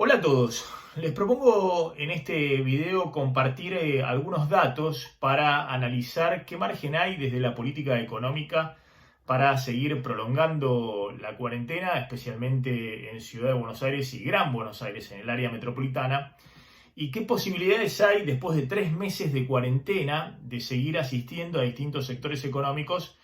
Hola a todos, les propongo en este video compartir algunos datos para analizar qué margen hay desde la política económica para seguir prolongando la cuarentena, especialmente en Ciudad de Buenos Aires y Gran Buenos Aires, en el área metropolitana, y qué posibilidades hay después de 3 meses de cuarentena de seguir asistiendo a distintos sectores económicos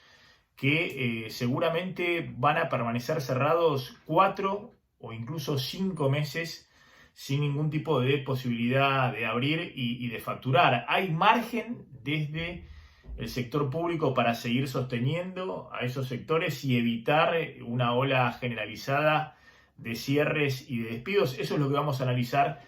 que seguramente van a permanecer cerrados 4 o incluso 5 meses sin ningún tipo de posibilidad de abrir y de facturar. ¿Hay margen desde el sector público para seguir sosteniendo a esos sectores y evitar una ola generalizada de cierres y de despidos? Eso es lo que vamos a analizar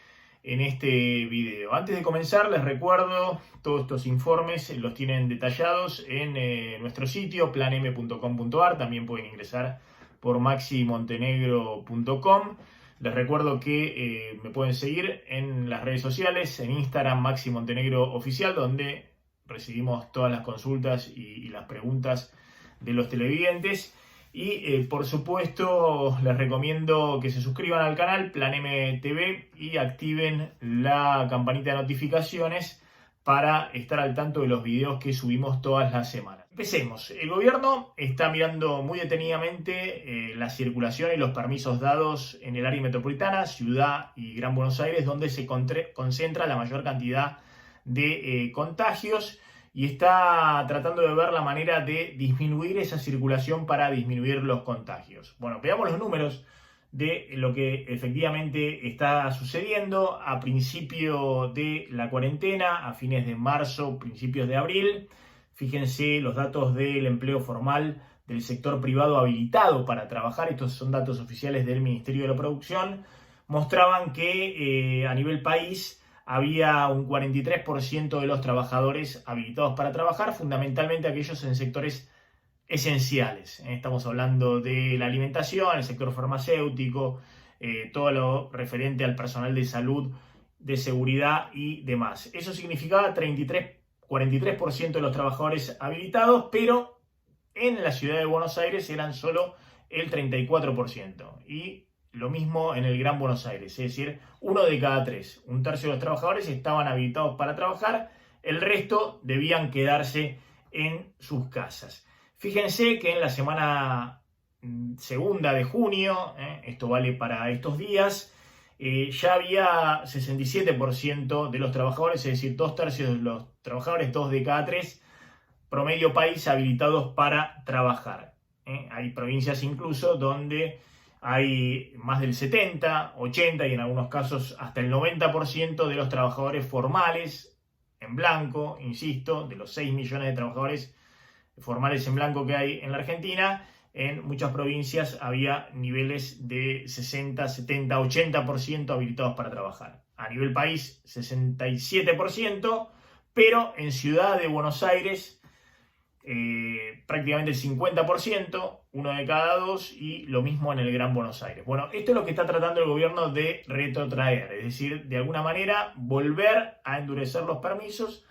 en este video. Antes de comenzar, les recuerdo, todos estos informes los tienen detallados en nuestro sitio planm.com.ar. También pueden ingresar por maximontenegro.com. Les recuerdo que me pueden seguir en las redes sociales, en Instagram Maxi Montenegro Oficial, donde recibimos todas las consultas y las preguntas de los televidentes. Y por supuesto les recomiendo que se suscriban al canal Plan M TV y activen la campanita de notificaciones para estar al tanto de los videos que subimos todas las semanas. Empecemos. El gobierno está mirando muy detenidamente la circulación y los permisos dados en el área metropolitana, Ciudad y Gran Buenos Aires, donde se concentra la mayor cantidad de contagios, y está tratando de ver la manera de disminuir esa circulación para disminuir los contagios. Bueno, veamos los números de lo que efectivamente está sucediendo a principio de la cuarentena, a fines de marzo, principios de abril. Fíjense los datos del empleo formal del sector privado habilitado para trabajar. Estos son datos oficiales del Ministerio de la Producción. Mostraban que a nivel país había un 43% de los trabajadores habilitados para trabajar, fundamentalmente aquellos en sectores esenciales. Estamos hablando de la alimentación, el sector farmacéutico, todo lo referente al personal de salud, de seguridad y demás. Eso significaba 43% de los trabajadores habilitados, pero en la ciudad de Buenos Aires eran solo el 34%. Y lo mismo en el Gran Buenos Aires, es decir, 1 de cada 3, un tercio de los trabajadores estaban habilitados para trabajar, el resto debían quedarse en sus casas. Fíjense que en la semana segunda de junio, esto vale para estos días, ya había 67% de los trabajadores, es decir, 2 tercios de los trabajadores, 2 de cada 3, promedio país, habilitados para trabajar. Hay provincias incluso donde hay más del 70, 80 y en algunos casos hasta el 90% de los trabajadores formales en blanco, insisto, de los 6 millones de trabajadores formales en blanco que hay en la Argentina. En muchas provincias había niveles de 60, 70, 80% habilitados para trabajar. A nivel país, 67%, pero en Ciudad de Buenos Aires prácticamente el 50%, 1 de cada 2, y lo mismo en el Gran Buenos Aires. Bueno, esto es lo que está tratando el gobierno de retrotraer, es decir, de alguna manera volver a endurecer los permisos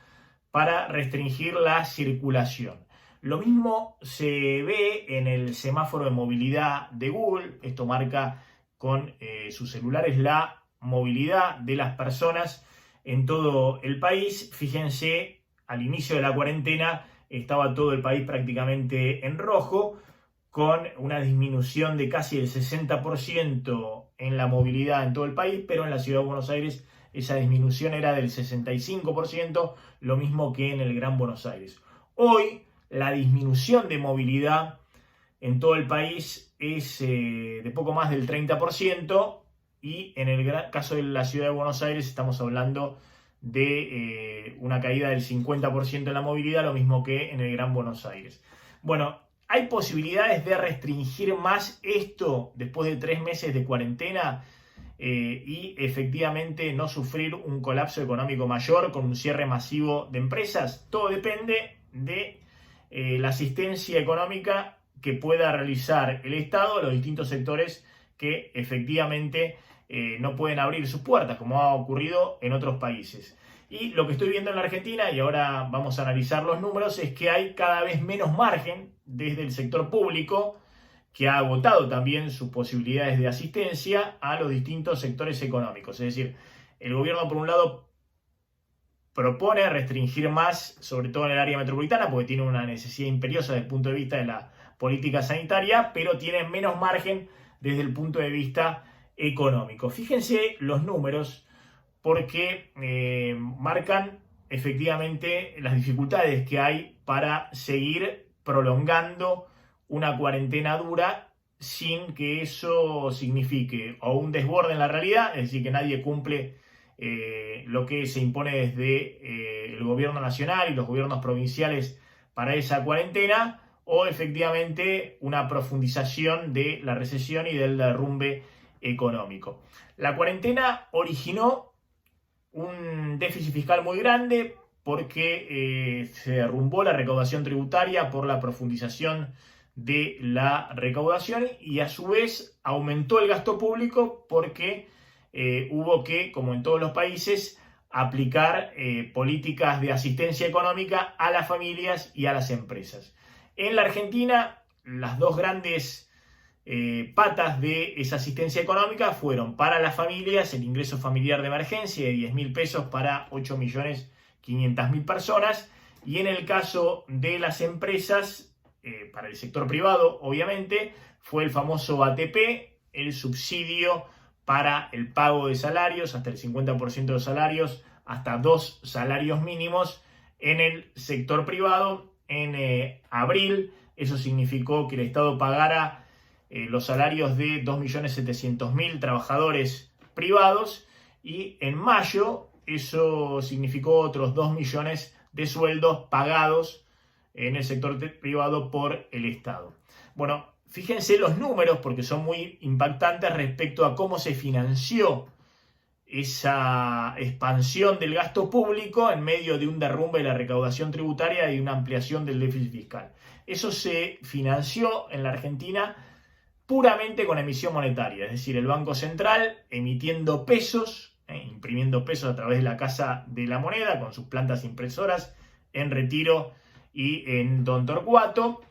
para restringir la circulación. Lo mismo se ve en el semáforo de movilidad de Google. Esto marca con sus celulares la movilidad de las personas en todo el país. Fíjense, al inicio de la cuarentena estaba todo el país prácticamente en rojo, con una disminución de casi el 60% en la movilidad en todo el país, pero en la Ciudad de Buenos Aires esa disminución era del 65%, lo mismo que en el Gran Buenos Aires. Hoy la disminución de movilidad en todo el país es de poco más del 30%, y en el caso de la Ciudad de Buenos Aires estamos hablando de una caída del 50% en la movilidad, lo mismo que en el Gran Buenos Aires. Bueno, ¿hay posibilidades de restringir más esto después de 3 meses de cuarentena y efectivamente no sufrir un colapso económico mayor con un cierre masivo de empresas? Todo depende de la asistencia económica que pueda realizar el Estado a los distintos sectores que efectivamente no pueden abrir sus puertas, como ha ocurrido en otros países. Y lo que estoy viendo en la Argentina, y ahora vamos a analizar los números, es que hay cada vez menos margen desde el sector público que ha agotado también sus posibilidades de asistencia a los distintos sectores económicos. Es decir, el gobierno, por un lado, propone restringir más, sobre todo en el área metropolitana, porque tiene una necesidad imperiosa desde el punto de vista de la política sanitaria, pero tiene menos margen desde el punto de vista económico. Fíjense los números, porque marcan efectivamente las dificultades que hay para seguir prolongando una cuarentena dura sin que eso signifique o un desborde en la realidad, es decir, que nadie cumple lo que se impone desde el gobierno nacional y los gobiernos provinciales para esa cuarentena, o efectivamente una profundización de la recesión y del derrumbe económico. La cuarentena originó un déficit fiscal muy grande porque se derrumbó la recaudación tributaria por la profundización de la recaudación, y a su vez aumentó el gasto público porque hubo que, como en todos los países, aplicar políticas de asistencia económica a las familias y a las empresas. En la Argentina, las dos grandes patas de esa asistencia económica fueron para las familias el ingreso familiar de emergencia de 10.000 pesos para 8.500.000 personas, y en el caso de las empresas, para el sector privado, obviamente, fue el famoso ATP, el subsidio para el pago de salarios, hasta el 50% de los salarios, hasta 2 salarios mínimos en el sector privado. En abril, eso significó que el Estado pagara los salarios de 2.700.000 trabajadores privados, y en mayo eso significó otros 2 millones de sueldos pagados en el sector privado por el Estado. Bueno, fíjense los números porque son muy impactantes respecto a cómo se financió esa expansión del gasto público en medio de un derrumbe de la recaudación tributaria y una ampliación del déficit fiscal. Eso se financió en la Argentina puramente con emisión monetaria, es decir, el Banco Central emitiendo pesos, imprimiendo pesos a través de la Casa de la Moneda con sus plantas impresoras en Retiro y en Don Torcuato,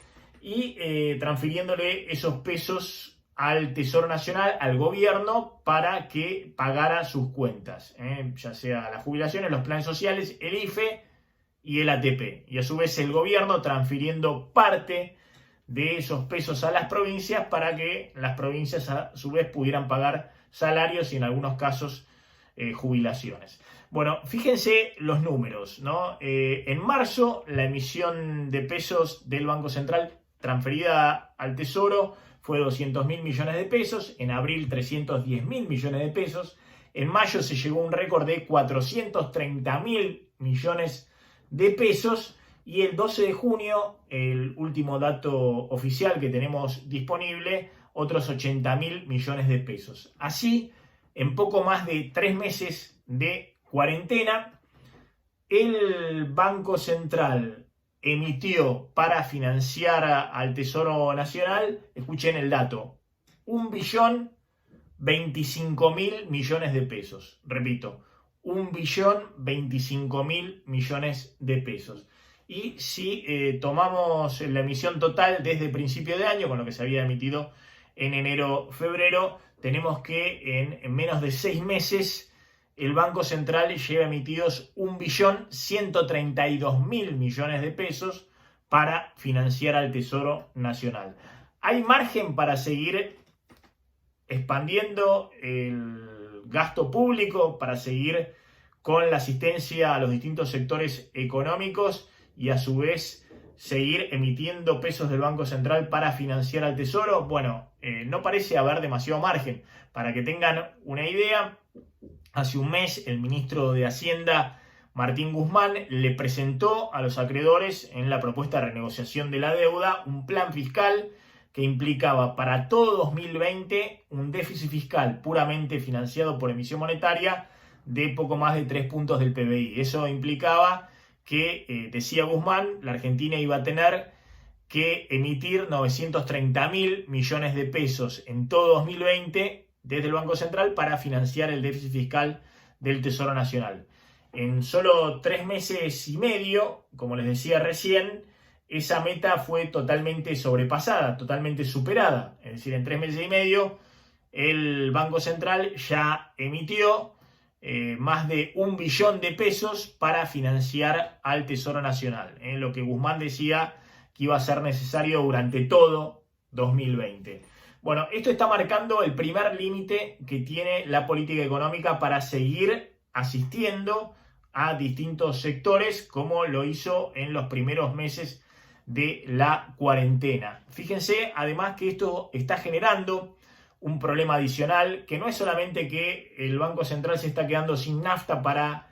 y transfiriéndole esos pesos al Tesoro Nacional, al gobierno, para que pagara sus cuentas, ya sea las jubilaciones, los planes sociales, el IFE y el ATP. Y a su vez el gobierno transfiriendo parte de esos pesos a las provincias para que las provincias a su vez pudieran pagar salarios y en algunos casos jubilaciones. Bueno, fíjense los números, ¿no? En marzo, la emisión de pesos del Banco Central transferida al Tesoro fue 200.000 millones de pesos, en abril 310.000 millones de pesos, en mayo se llegó a un récord de 430.000 millones de pesos, y el 12 de junio, el último dato oficial que tenemos disponible, otros 80.000 millones de pesos. Así, en poco más de 3 meses de cuarentena, el Banco Central emitió para financiar al Tesoro Nacional, escuchen el dato, 1.025.000 millones de pesos. Repito, 1.025.000 millones de pesos. Y si tomamos la emisión total desde principio de año, con lo que se había emitido en enero-febrero, tenemos que en menos de 6 meses el Banco Central lleva emitidos 1.132.000 millones de pesos para financiar al Tesoro Nacional. ¿Hay margen para seguir expandiendo el gasto público, para seguir con la asistencia a los distintos sectores económicos y a su vez seguir emitiendo pesos del Banco Central para financiar al Tesoro? Bueno, no parece haber demasiado margen. Para que tengan una idea, hace un mes el ministro de Hacienda, Martín Guzmán, le presentó a los acreedores en la propuesta de renegociación de la deuda un plan fiscal que implicaba para todo 2020 un déficit fiscal puramente financiado por emisión monetaria de poco más de 3 puntos del PBI. Eso implicaba que, decía Guzmán, la Argentina iba a tener que emitir 930.000 millones de pesos en todo 2020 desde el Banco Central para financiar el déficit fiscal del Tesoro Nacional. En solo 3 meses y medio, como les decía recién, esa meta fue totalmente sobrepasada, totalmente superada. Es decir, en 3 meses y medio el Banco Central ya emitió más de 1 billón de pesos para financiar al Tesoro Nacional, lo que Guzmán decía que iba a ser necesario durante todo 2020. Bueno, esto está marcando el primer límite que tiene la política económica para seguir asistiendo a distintos sectores, como lo hizo en los primeros meses de la cuarentena. Fíjense además que esto está generando un problema adicional, que no es solamente que el Banco Central se está quedando sin nafta para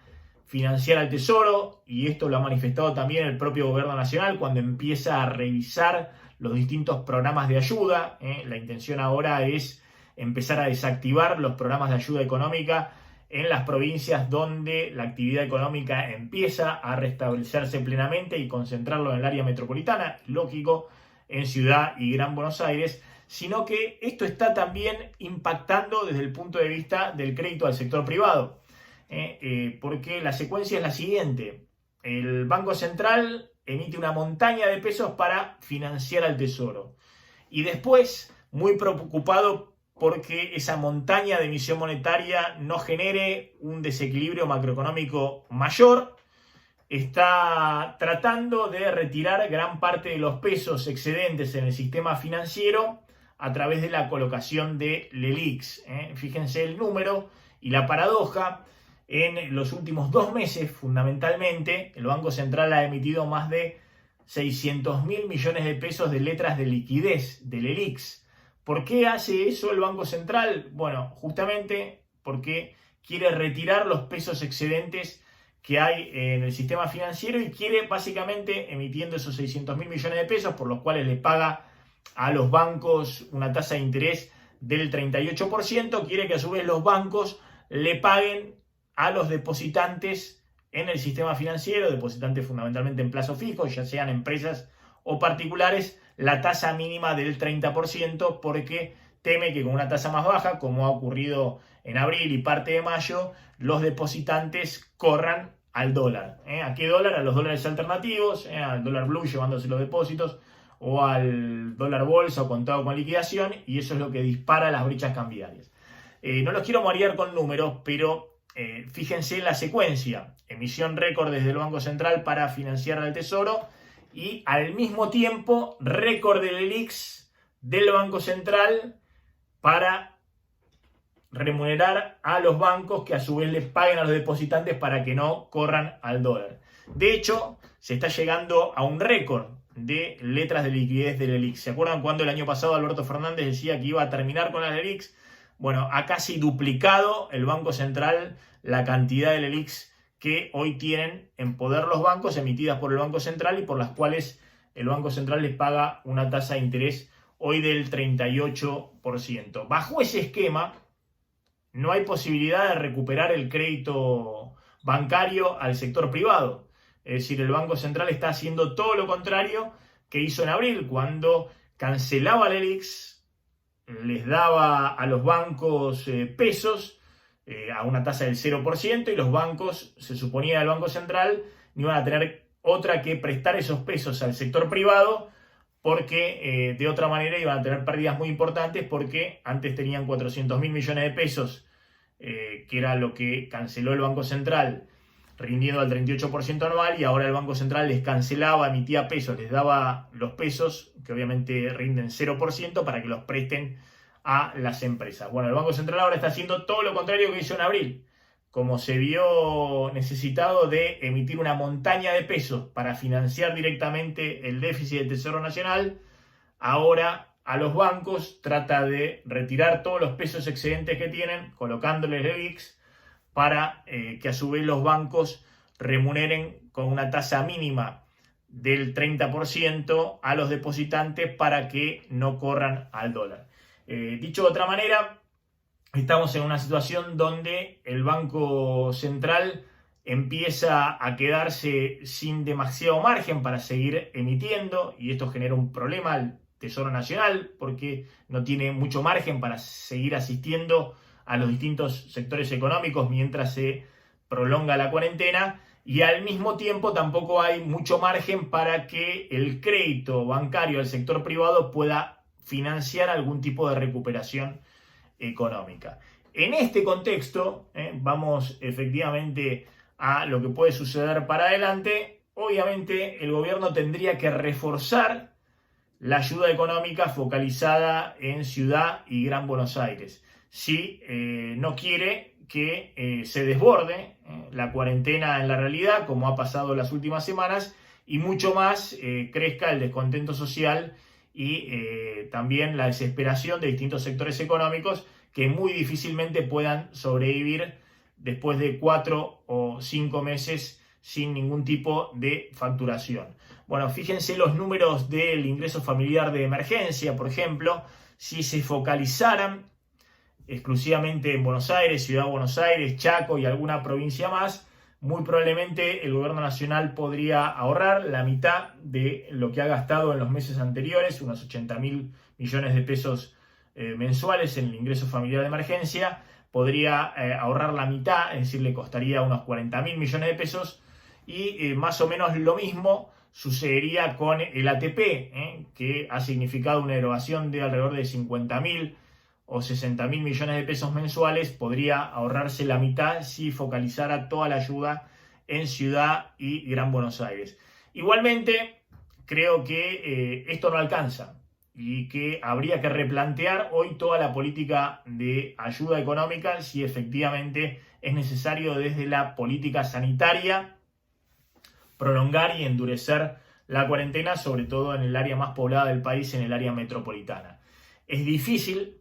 financiar al Tesoro, y esto lo ha manifestado también el propio Gobierno Nacional cuando empieza a revisar los distintos programas de ayuda. La intención ahora es empezar a desactivar los programas de ayuda económica en las provincias donde la actividad económica empieza a restablecerse plenamente y concentrarlo en el área metropolitana, lógico, en Ciudad y Gran Buenos Aires, sino que esto está también impactando desde el punto de vista del crédito al sector privado, porque la secuencia es la siguiente: el Banco Central emite una montaña de pesos para financiar al Tesoro, y después, muy preocupado porque esa montaña de emisión monetaria no genere un desequilibrio macroeconómico mayor, está tratando de retirar gran parte de los pesos excedentes en el sistema financiero a través de la colocación de LELIQs. Fíjense el número y la paradoja. En los últimos 2 meses, fundamentalmente, el Banco Central ha emitido más de 600.000 millones de pesos de letras de liquidez, de LELIQs. ¿Por qué hace eso el Banco Central? Bueno, justamente porque quiere retirar los pesos excedentes que hay en el sistema financiero y quiere, básicamente, emitiendo esos 600.000 millones de pesos, por los cuales le paga a los bancos una tasa de interés del 38%, quiere que a su vez los bancos le paguen a los depositantes en el sistema financiero, depositantes fundamentalmente en plazo fijo, ya sean empresas o particulares, la tasa mínima del 30%, porque teme que con una tasa más baja, como ha ocurrido en abril y parte de mayo, los depositantes corran al dólar. ¿A qué dólar? A los dólares alternativos, al dólar blue llevándose los depósitos, o al dólar bolsa o contado con liquidación, y eso es lo que dispara las brechas cambiarias. No los quiero marear con números, pero fíjense en la secuencia: emisión récord desde el Banco Central para financiar al Tesoro, y al mismo tiempo récord de LELIQs del Banco Central para remunerar a los bancos, que a su vez les paguen a los depositantes para que no corran al dólar. De hecho, se está llegando a un récord de letras de liquidez de LELIQs. ¿Se acuerdan cuando el año pasado Alberto Fernández decía que iba a terminar con las LELIQs? Bueno, ha casi duplicado el Banco Central la cantidad de LELIQs que hoy tienen en poder los bancos, emitidas por el Banco Central y por las cuales el Banco Central les paga una tasa de interés hoy del 38%. Bajo ese esquema, no hay posibilidad de recuperar el crédito bancario al sector privado. Es decir, el Banco Central está haciendo todo lo contrario que hizo en abril, cuando cancelaba LELIQs, les daba a los bancos pesos a una tasa del 0%, y los bancos, se suponía del Banco Central, no iban a tener otra que prestar esos pesos al sector privado, porque de otra manera iban a tener pérdidas muy importantes, porque antes tenían 400.000 millones de pesos, que era lo que canceló el Banco Central, rindiendo al 38% anual, y ahora el Banco Central les cancelaba, emitía pesos, les daba los pesos, que obviamente rinden 0%, para que los presten a las empresas. Bueno, el Banco Central ahora está haciendo todo lo contrario que hizo en abril. Como se vio necesitado de emitir una montaña de pesos para financiar directamente el déficit del Tesoro Nacional, ahora a los bancos trata de retirar todos los pesos excedentes que tienen, colocándoles LELIQs, para que a su vez los bancos remuneren con una tasa mínima del 30% a los depositantes para que no corran al dólar. Dicho de otra manera, estamos en una situación donde el Banco Central empieza a quedarse sin demasiado margen para seguir emitiendo, y esto genera un problema al Tesoro Nacional, porque no tiene mucho margen para seguir asistiendo a los distintos sectores económicos mientras se prolonga la cuarentena. y al mismo tiempo tampoco hay mucho margen para que el crédito bancario al sector privado pueda financiar algún tipo de recuperación económica. En este contexto, vamos efectivamente a lo que puede suceder para adelante. Obviamente el gobierno tendría que reforzar la ayuda económica focalizada en Ciudad y Gran Buenos Aires, si no quiere que se desborde la cuarentena en la realidad, como ha pasado en las últimas semanas, y mucho más crezca el descontento social y también la desesperación de distintos sectores económicos que muy difícilmente puedan sobrevivir después de 4 o 5 meses sin ningún tipo de facturación. Bueno, fíjense los números del ingreso familiar de emergencia, por ejemplo, si se focalizaran exclusivamente en Buenos Aires, Ciudad de Buenos Aires, Chaco y alguna provincia más, muy probablemente el gobierno nacional podría ahorrar la mitad de lo que ha gastado en los meses anteriores, unos 80.000 millones de pesos mensuales en el ingreso familiar de emergencia, podría ahorrar la mitad, es decir, le costaría unos 40.000 millones de pesos, y más o menos lo mismo sucedería con el ATP, que ha significado una erogación de alrededor de 50.000 o 60.000 millones de pesos mensuales. Podría ahorrarse la mitad si focalizara toda la ayuda en Ciudad y Gran Buenos Aires. Igualmente, creo que esto no alcanza y que habría que replantear hoy toda la política de ayuda económica si efectivamente es necesario desde la política sanitaria prolongar y endurecer la cuarentena, sobre todo en el área más poblada del país, en el área metropolitana. Es difícil,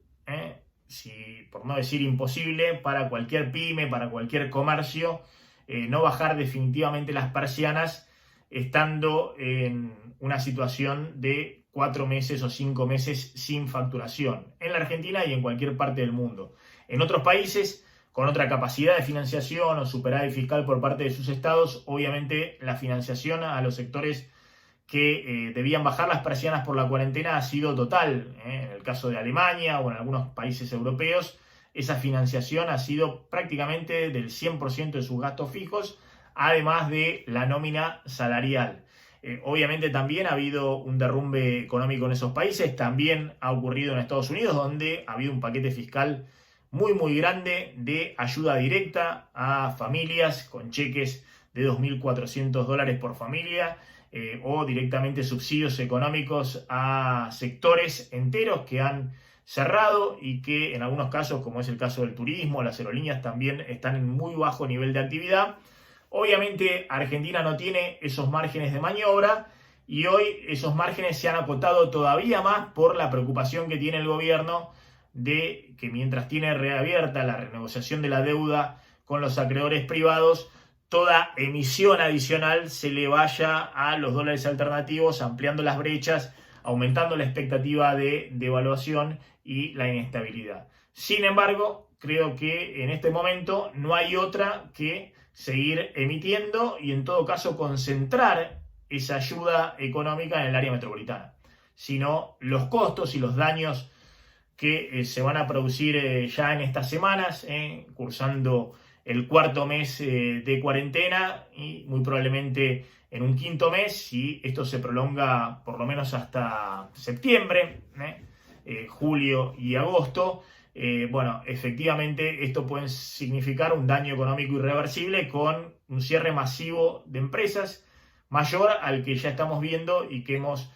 por no decir imposible, para cualquier pyme, para cualquier comercio, no bajar definitivamente las persianas estando en una situación de 4 meses o 5 meses sin facturación, en la Argentina y en cualquier parte del mundo. En otros países, con otra capacidad de financiación o superávit fiscal por parte de sus estados, obviamente la financiación a los sectores que debían bajar las persianas por la cuarentena ha sido total. En el caso de Alemania o en algunos países europeos, esa financiación ha sido prácticamente del 100% de sus gastos fijos, además de la nómina salarial. Obviamente también ha habido un derrumbe económico en esos países, también ha ocurrido en Estados Unidos, donde ha habido un paquete fiscal muy grande de ayuda directa a familias con cheques de $2.400 por familia, o directamente subsidios económicos a sectores enteros que han cerrado y que en algunos casos, como es el caso del turismo, las aerolíneas también están en muy bajo nivel de actividad. Obviamente Argentina no tiene esos márgenes de maniobra y hoy esos márgenes se han acotado todavía más por la preocupación que tiene el gobierno de que mientras tiene reabierta la renegociación de la deuda con los acreedores privados, toda emisión adicional se le vaya a los dólares alternativos, ampliando las brechas, aumentando la expectativa de devaluación y la inestabilidad. Sin embargo, creo que en este momento no hay otra que seguir emitiendo y en todo caso concentrar esa ayuda económica en el área metropolitana. Si no, los costos y los daños que se van a producir ya en estas semanas, cursando el 4.º mes de cuarentena y muy probablemente en un 5.º mes, si esto se prolonga por lo menos hasta septiembre, julio y agosto. Bueno, efectivamente esto puede significar un daño económico irreversible con un cierre masivo de empresas mayor al que ya estamos viendo y que hemos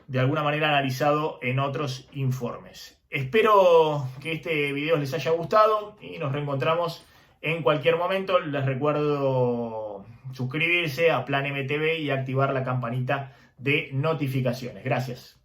de alguna manera analizado en otros informes. Espero que este video les haya gustado y nos reencontramos en cualquier momento. Les recuerdo suscribirse a Plan MTV y activar la campanita de notificaciones. Gracias.